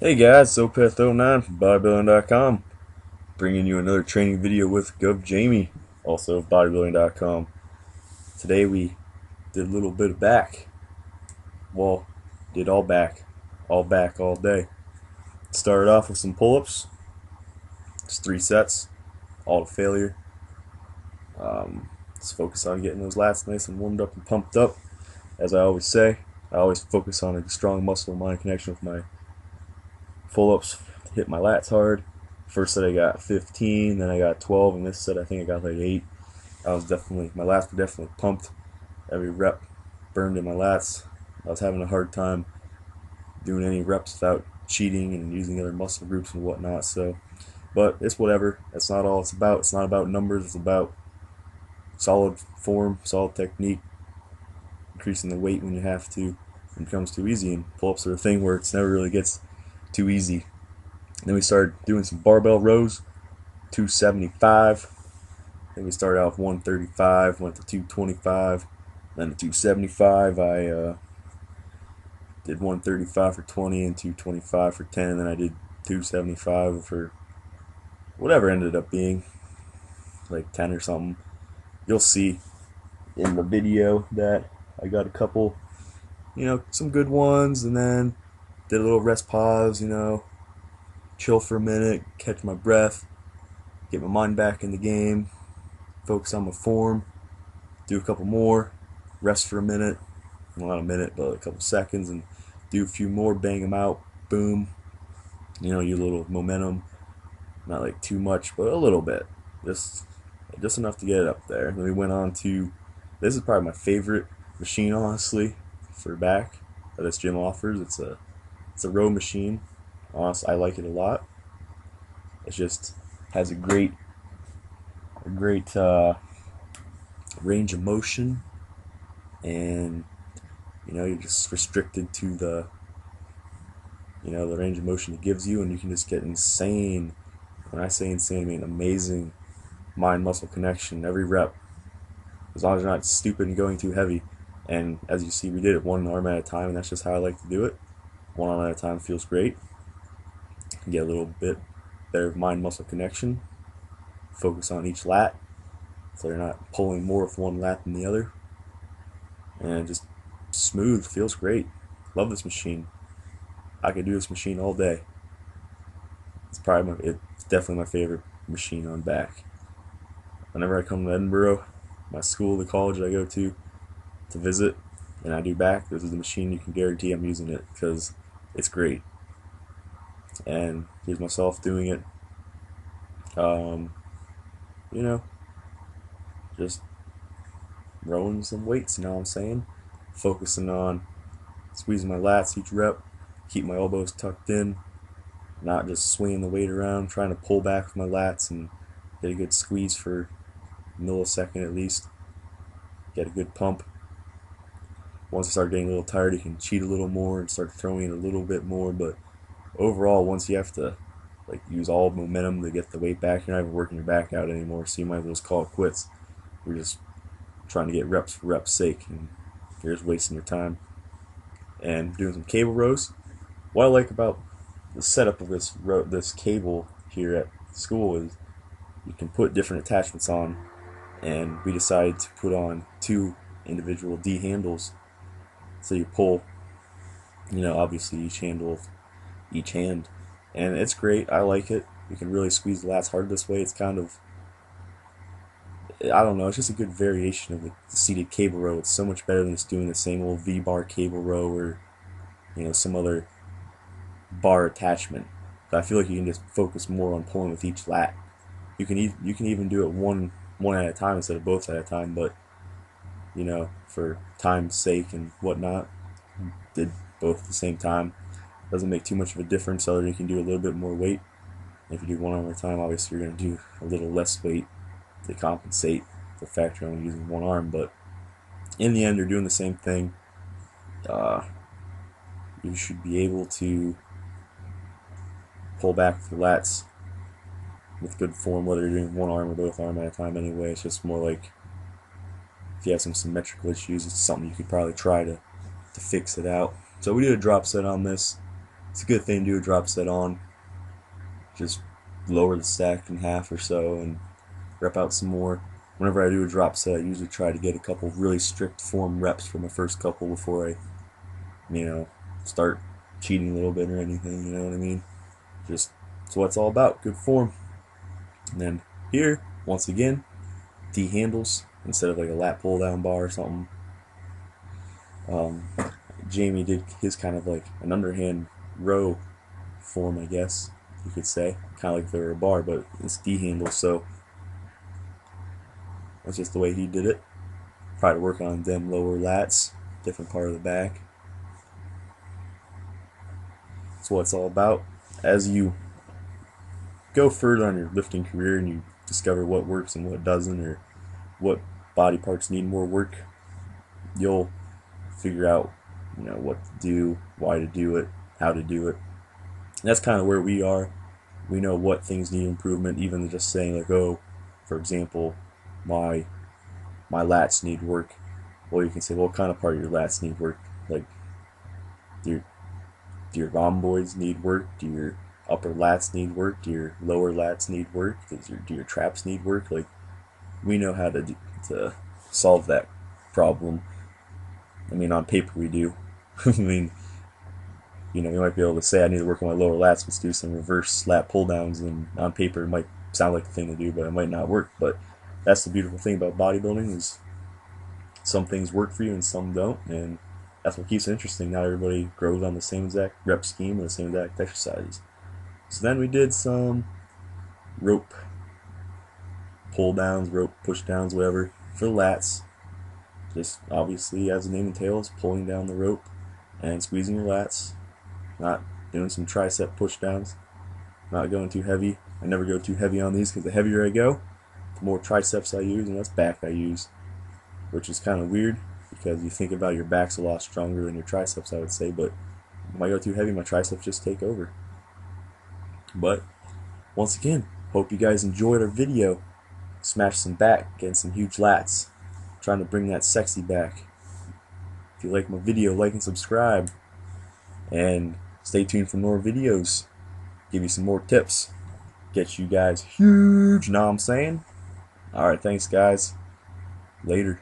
Hey guys, it's Opeth09 from bodybuilding.com, bringing you another training video with Govjamie, also of bodybuilding.com. Today we did a little bit of back. Well, did all back, all day. Started off with some pull-ups, just 3 sets, all to failure. Let's focus on getting those lats nice and warmed up and pumped up. As I always say, I always focus on a strong muscle-mind connection with my pull-ups to hit my lats hard. First set I got 15, then I got 12, and this set I think I got like 8. My lats were definitely pumped. Every rep burned in my lats. I was having a hard time doing any reps without cheating and using other muscle groups and whatnot. But it's whatever. That's not all it's about. It's not about numbers. It's about solid form, solid technique, increasing the weight when you have to. When it becomes too easy, and pull-ups are a thing where it never really gets too easy. Then we started doing some barbell rows, 275. Then we started out with 135, went to 225, then to 275. I did 135 for 20 and 225 for 10, and then I did 275 for whatever ended up being, like 10 or something. You'll see in the video that I got a couple, some good ones, and then did a little rest pause, chill for a minute, catch my breath, get my mind back in the game, focus on my form, do a couple more, rest for a minute, well, not a minute, but a couple seconds, and do a few more, bang them out, boom. You little momentum, not like too much, but a little bit, just enough to get it up there. Then we went on to, this is probably my favorite machine, honestly, for back that this gym offers. It's a row machine. Honestly, I like it a lot. It just has a great range of motion, and you're just restricted to the range of motion it gives you, and you can just get insane. When I say insane, I mean amazing mind muscle connection every rep, as long as you're not stupid and going too heavy. And as you see, we did it one arm at a time, and that's just how I like to do it. One arm at a time feels great. You get a little bit better mind muscle connection. Focus on each lat, so you're not pulling more with one lat than the other. And just smooth, feels great. Love this machine. I could do this machine all day. It's definitely my favorite machine on back. Whenever I come to Edinburgh, my school, the college I go to visit, and I do back, this is the machine you can guarantee I'm using it, because it's great. And here's myself doing it. Just rowing some weights, you know what I'm saying? Focusing on squeezing my lats each rep, keep my elbows tucked in, not just swinging the weight around, trying to pull back with my lats and get a good squeeze for a millisecond at least, get a good pump. Once I start getting a little tired, you can cheat a little more and start throwing it a little bit more, but overall, once you have to use all momentum to get the weight back, you're not even working your back out anymore, so you might as well just call it quits. You're just trying to get reps for reps' sake, and you're just wasting your time. And doing some cable rows. What I like about the setup of this cable here at school is you can put different attachments on, and we decided to put on 2 individual D handles. So you pull, obviously each hand, and it's great. I like it. You can really squeeze the lats hard this way. It's kind of, I don't know, it's just a good variation of the seated cable row. It's so much better than just doing the same old V-bar cable row or some other bar attachment. But I feel like you can just focus more on pulling with each lat. You can even do it one at a time instead of both at a time, but for time's sake and whatnot, did both at the same time. Doesn't make too much of a difference, other than you can do a little bit more weight. And if you do one arm at a time, obviously you're going to do a little less weight to compensate the fact you're only using one arm. But in the end, you're doing the same thing. You should be able to pull back with your lats with good form, whether you're doing one arm or both arm at a time anyway. It's just more like, if you have some symmetrical issues, it's something you could probably try to fix it out. So we did a drop set on this. It's a good thing to do a drop set on. Just lower the stack in half or so and rep out some more. Whenever I do a drop set, I usually try to get a couple really strict form reps for my first couple before I, start cheating a little bit or anything, you know what I mean? Just, it's what it's all about, good form. And then here, once again, D handles instead of like a lat pull down bar or something. Jamie did his kind of like an underhand row form, I guess you could say, kind of like if they were a bar, but it's D handles, so that's just the way he did it. Try to work on them lower lats, different part of the back. That's what it's all about. As you go further on your lifting career and you discover what works and what doesn't, or what body parts need more work, you'll figure out, what to do, why to do it, how to do it. And that's kind of where we are. We know what things need improvement, even just saying like, oh, for example, my lats need work. Well, you can say, well, what kind of part of your lats need work? Like, do your rhomboids need work? Do your upper lats need work? Do your lower lats need work? Do your traps need work? Like, we know how to solve that problem. I mean, on paper we do. I mean, we might be able to say I need to work on my lower lats. Let's do some reverse lat pull downs, and on paper it might sound like the thing to do, but it might not work. But that's the beautiful thing about bodybuilding, is some things work for you and some don't, and that's what keeps it interesting. Not everybody grows on the same exact rep scheme or the same exact exercises. So then we did some rope pull downs, rope push downs, whatever, for the lats. Just obviously, as the name entails, pulling down the rope and squeezing your lats. Not doing some tricep push downs. Not going too heavy. I never go too heavy on these because the heavier I go, the more triceps I use and less back I use. Which is kind of weird because you think about your back's a lot stronger than your triceps, I would say, but if I go too heavy, my triceps just take over. But once again, hope you guys enjoyed our video. Smash some back, getting some huge lats, trying to bring that sexy back. If you like my video, like and subscribe, and stay tuned for more videos. Give you some more tips, get you guys huge, know what I'm saying? Alright, thanks guys, later.